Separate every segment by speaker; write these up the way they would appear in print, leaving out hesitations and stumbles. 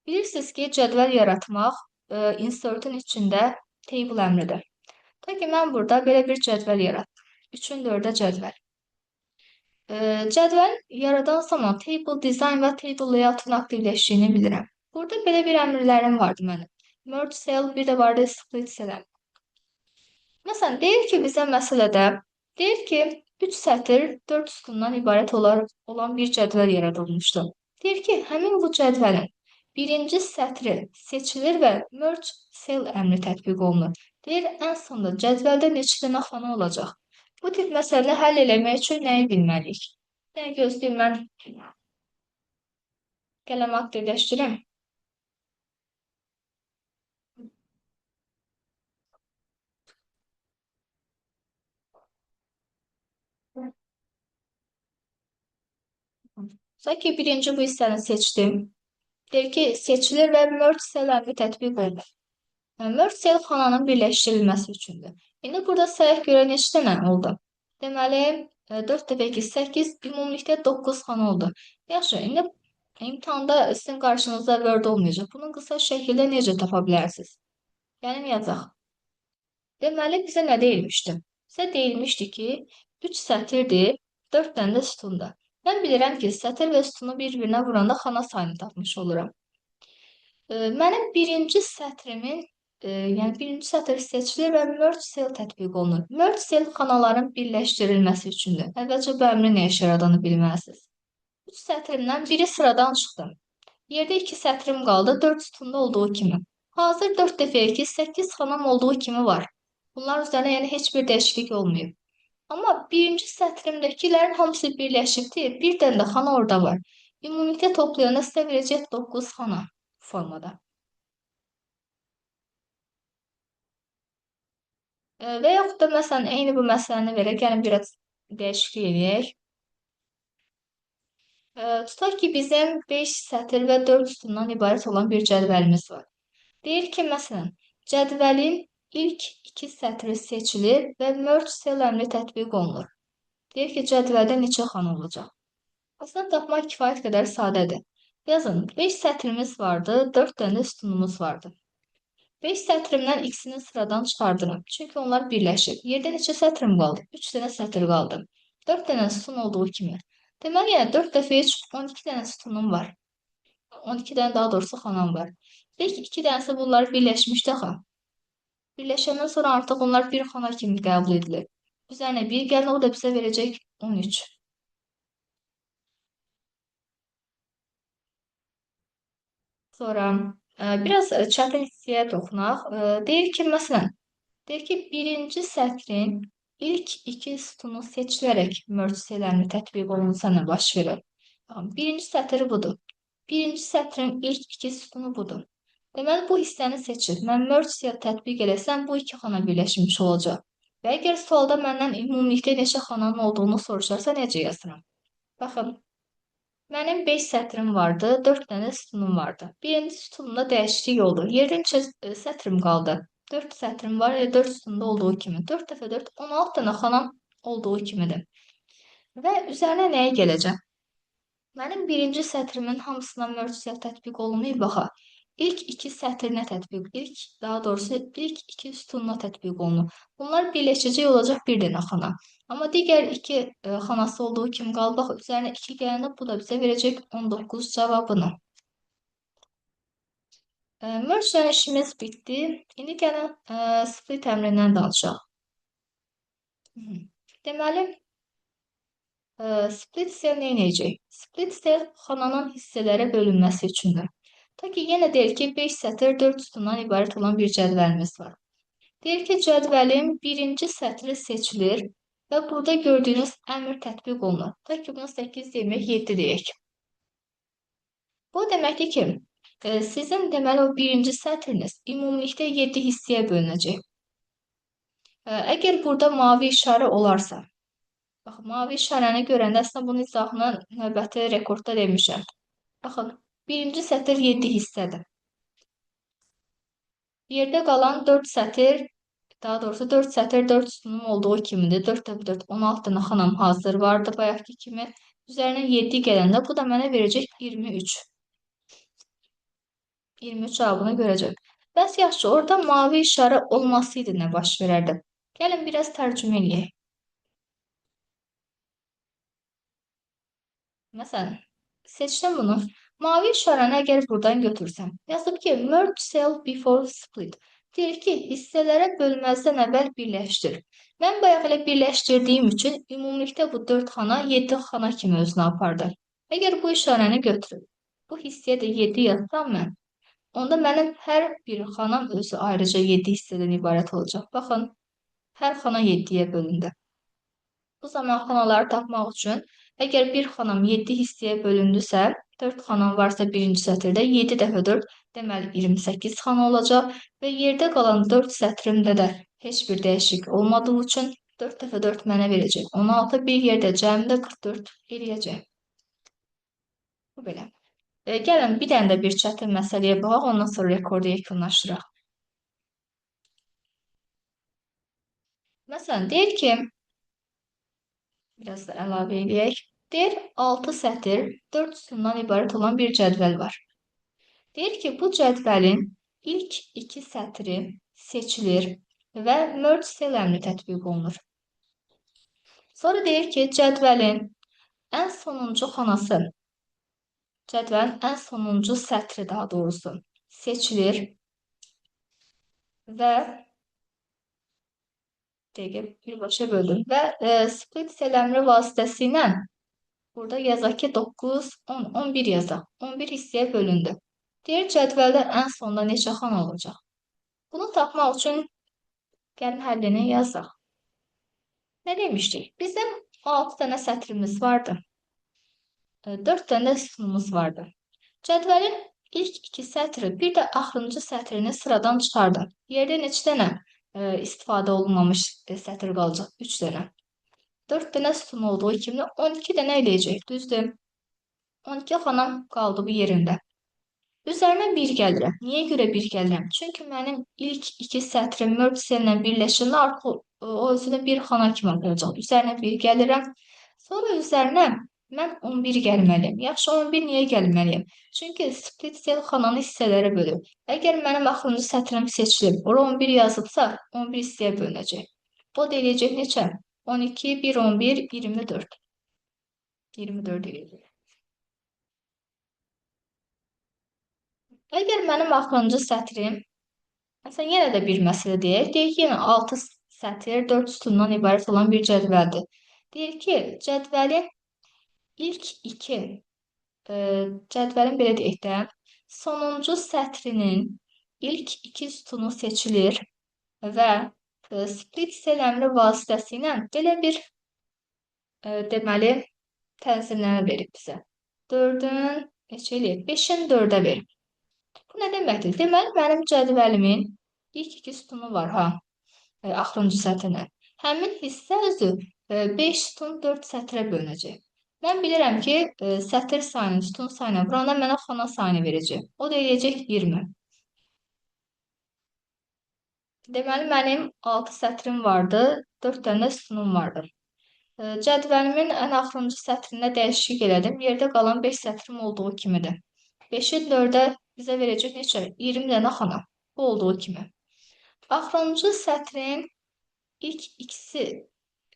Speaker 1: Bilirsiniz ki cədvəl yaratmaq insert'ün içində table əmridir. Ta ki, mən burada belə bir cədvəl yaratdım. 3-ün 4-ə cədvəl. Cədvəl yaradan zaman table design və table layout'un aktivləşdiyini bilirəm. Burada belə bir əmrlərim vardı mənim. Merge cell, bir də vardı split cell. Məsələn, deyir ki, bizə məsələdə, deyir ki, 3 sətir 4 sütundan ibarət olan bir cədvəl yaradılmışdır. Deyir ki, həmin bu cədvəlin birinci sətri seçilir və merge cell əmri tətbiq olunur. Deyir, ən sonunda cədvəldə neçə dənə xana olacaq? Bu tip məsələni həll eləmək üçün nəyi bilməliyik? Yəni, gözləyim, mən qələmi aktivləşdirim. Sanki birinci bu hissəni seçdim. Deyir ki, seçilir və merge cell əmri tətbiq olunur. Merge cell xananın birləşdirilməsi üçündür. İndi burada sayaq görə neçə dənə oldu? Deməli, 4 dəfə 2, 8, ümumilikdə 9 xana oldu. Yaxşı, indi imtahanda sizin qarşınızda Word olmayacaq. Bunu qısa şəkildə necə tapa bilərsiniz? Yəni, yazaq. Deməli, bizə nə deyilmişdi? Bizə deyilmişdi ki, 3 sətirdir, 4 dənə də sütundur. Mən bilirəm ki, sətir və sütunu bir-birinə vuranda xana sayını tapmış oluram. Mənim birinci sətrimin, yəni birinci sətr seçilir və merge cell tətbiq olunur. Merge cell xanaların birləşdirilməsi üçündür. Əvvəlcə bu əmrin nə işə yaradığını bilməlisiniz. 3 sətrimdən biri sıradan çıxdı. Yerdə 2 sətrim qaldı, 4 sütunda olduğu kimi. Hazır 4 dəfə 2, 8 xanam olduğu kimi var. Bunlar üzərində yəni heç bir dəyişiklik olmayıb. Amma birinci sətrimdəkilərin hamısı birləşibdir. Bir dənə də xana orada var. Ümumilikdə toplayanda sizə verəcək 9 xana formada. Və yaxud da məsələn, eyni bu məsələni verək, gəlin biraz dəyişiklik edək. Tutaq ki, bizim 5 sətir və 4 sütundan ibarət olan bir cədvəlimiz var. Deyir ki, məsələn, cədvəlin ilk 2 sətri seçilir və merge cell əmri tətbiq olunur. Deyir ki, cədvəldə neçə xana olacaq? Aslında tapmaq kifayət qədər sadədir. Yazın, 5 sətrimiz vardı, 4 dənə sütunumuz vardı. 5 sətrimdən ikisini sıradan çıxardıram. Çünki onlar birləşib. Yerdə neçə sətrim qaldı? 3 dənə sətr qaldı. 4 dənə sütun olduğu kimi. Deməli, yəni 4 dəfə 3, 12 dənə sütunum var. 12 dənə daha doğrusu xanam var. Belki 2 dənəsi bunlar birləşmişdi axı. Birləşəndən sonra artıq onlar bir xana kimi qəbul edilir. Üzərinə 1 gəlin, o da bizə verəcək 13. Sonra biraz çətin hissəyə toxunaq. Deyir ki, məsələn, deyir ki, birinci sətrin ilk 2 sütunu seçilərək merge cell-lərini tətbiq olunsa nə baş verir? Birinci sətr budur. Birinci sətrin ilk 2 sütunu budur. Deməli, bu hissəni seçir. Mən merge cell tətbiq eləsəm, bu 2 xana birləşmiş olacaq. Və əgər sualda məndən ümumilikdə neçə xananın olduğunu soruşarsa, necə yazıram? Baxın, mənim 5 sətrim vardı, 4 dənə sütunum vardı. Birinci sütunumda dəyişiklik oldu. Yerdə neçə sətrim qaldı? 4 sətrim var, 4 sütunda olduğu kimi. 4 dəfə 4, 16 dənə xanam olduğu kimidir. Və üzərinə nəyə gələcəm? Mənim birinci sətrimin hamısına merge cell tətbiq olunmayıb, baxa. İlk 2 sətrinə tətbiq, daha doğrusu ilk 2 sütununa tətbiq olunur. Bunlar birləşəcək olacaq bir dənə xana. Amma digər 2 xanası olduğu kimi qaldı. Bax, üzərinə 2 gələndə bu da bizə verəcək 19 cavabını. Merge ilə işimiz bitdi. İndi gəlin split əmrindən danışaq. Deməli, split cell nə edəcək? Split cell xananın hissələrə bölünməsi üçündür. Ta ki, yenə deyir ki, 5 sətr 4 sütundan ibarət olan bir cədvəlimiz var. Deyir ki, cədvəlin birinci sətri seçilir və burada gördüyünüz əmr tətbiq olunur. Ta ki, bunu 8, 27 deyək. Bu deməkdir ki, sizin deməli o birinci sətriniz ümumilikdə 7 hissəyə bölünəcək. Əgər burada mavi işarə olarsa, bax, mavi işarəni görəndə əslində bunun izahını növbəti rekordda demişəm. Baxın, birinci sətr 7 hissədir. Yerdə qalan 4 sətr, daha doğrusu 4 sətr 4 sütunum olduğu kimidir. 4 dəfə 4, 16 dənə xanam hazır vardı bayaqki kimi. Üzərinə 7 gələndə bu da mənə verəcək 23. 23 cevabını görəcək. Bəs yaxşı, orada mavi işarə olmasıydı nə baş verərdi? Gəlin biraz tərcümə eləyək. Məsələn, seçdim bunu. Mavi işarəni əgər buradan götürsəm, yazıb ki, merge cell before split. Deyir ki, hissələrə bölməzdən əvvəl birləşdir. Mən bayaq elə birləşdirdiyim üçün ümumilikdə bu 4 xana 7 xana kimi özünə apardı. Əgər bu işarəni götürüb, bu hissəyə də 7 yazsam mən, onda mənim hər bir xanam özü ayrıca 7 hissədən ibarət olacaq. Baxın, hər xana 7-yə bölündü. Bu zaman xanaları tapmaq üçün, əgər bir xanam 7 hissəyə bölündüsə, 4 xanam varsa birinci sətirdə 7 dəfə 4, deməli 28 xana olacaq və yerdə qalan 4 sətrimdə də heç bir dəyişiklik olmadığı üçün 4 dəfə 4 mənə verəcək. 16 bir yerdə cəmdə 44 eləyəcək. Bu belə. Gəlin bir dənə də bir çətin məsələyə baxaq, ondan sonra rekordu yekunlaşdıraq. Məsələn, deyir ki, biraz da əlavə edək. Deyir, 6 sətir 4 sütundan ibarət olan bir cədvəl var. Deyir ki, bu cədvəlin ilk 2 sətri seçilir və merge cell əmri tətbiq olunur. Sonra deyir ki, cədvəlin ən sonuncu xanası, cədvəlin ən sonuncu sətri daha doğrusu seçilir və dəqiqə birbaşa böldüm və split cell əmri vasitəsilə burada yazaq ki 9, 10, 11 yazaq. 11 hissəyə bölündü. Deyir cədvəldə ən sonda neçə xana olacaq? Bunu tapmaq üçün gəlin həllini yazaq. Nə demişdik? Bizim 6 dənə sətrimiz vardı. 4 dənə sütunumuz vardı. Cədvəlin ilk 2 sətri, bir də axırıncı sətrini sıradan çıxardı. Yerdə neçə dənə istifadə olunmamış sətr qalacaq? 3 dənə. 4 dənə sütun olduğu kimi 12 dənə eləyəcək, düzdür? 12 xanam qaldı bu yerində. Üzərinə 1 gəlirəm. Niyə görə 1 gəlirəm? Çünki mənim ilk 2 sətrim merge cell-lə birləşəndə artıq o özünə 1 xana kimi atacaq. Üzərinə 1 gəlirəm. Sonra üzərinə mən 11 gəlməliyəm. Yaxşı, 11 niyə gəlməliyəm? Çünki split cell xananı hissələrə bölür. Əgər mənim axırıncı sətrim seçilib, ora 11 yazıbsa, 11 hissəyə bölünəcək. Bu da eləyəcək neçə? 12, 1, 11, 24. 24 eləyəcək. Əgər mənim axırıncı sətrim, məsələn, yenə də bir məsələ deyək. Deyək ki, yenə 6 sətr 4 sütundan ibarət olan bir cədvəldir. Deyir ki, cədvəlin ilk 2 cədvəlin belə deyək də, sonuncu sətrinin ilk 2 sütunu seçilir və split cell əmri vasitəsilə belə bir deməli tənzimləmə verib bizə. 4-ün neçə eləyib? 5-in 4-ə verib. Bu nə deməkdir? Deməli, mənim cədvəlimin ilk 2 sütunu var, ha, axırıncı sətrinə. Həmin hissə özü 5 sütun 4 sətrə bölünəcək. Mən bilirəm ki, sətr sayını, sütun sayını vuranda mənə xana sayını verəcək. O da eləyəcək 20. Deməli, mənim 6 sətrim vardı, 4 dənə sütunum vardı. Cədvəlimin ən axırıncı sətrində dəyişiklik elədim. Yerdə qalan 5 sətrim olduğu kimidir. 5-i 4-ə bizə verəcək neçə? 20 dənə xana. Bu olduğu kimi. Axırıncı sətrin ilk ikisi,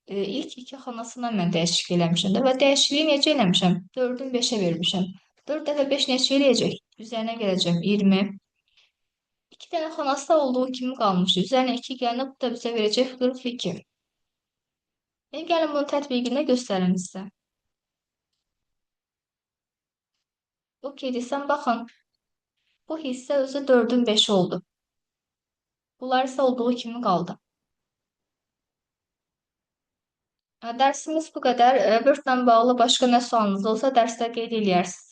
Speaker 1: ilk 2 xanasından mən dəyişiklik eləmişəm də və dəyişikliyi necə eləmişəm? 4-ün 5-ə vermişəm. 4 dəfə 5 neçə eləyəcək? Üzərinə gələcəm 20. 2 dənə xanası da olduğu kimi qalmışdı. Üzərinə 2 gəlində bu da bizə verəcək 42. Gəlin bunun tətbiqində göstərim sizə. Okey desəm, baxın. Bu hissə özü 4-ün 5-i oldu. Bunlar isə olduğu kimi qaldı. Dərsimiz bu qədər. Word-la bağlı başqa nə sualınız olsa dərsdə qeyd eləyərsiniz.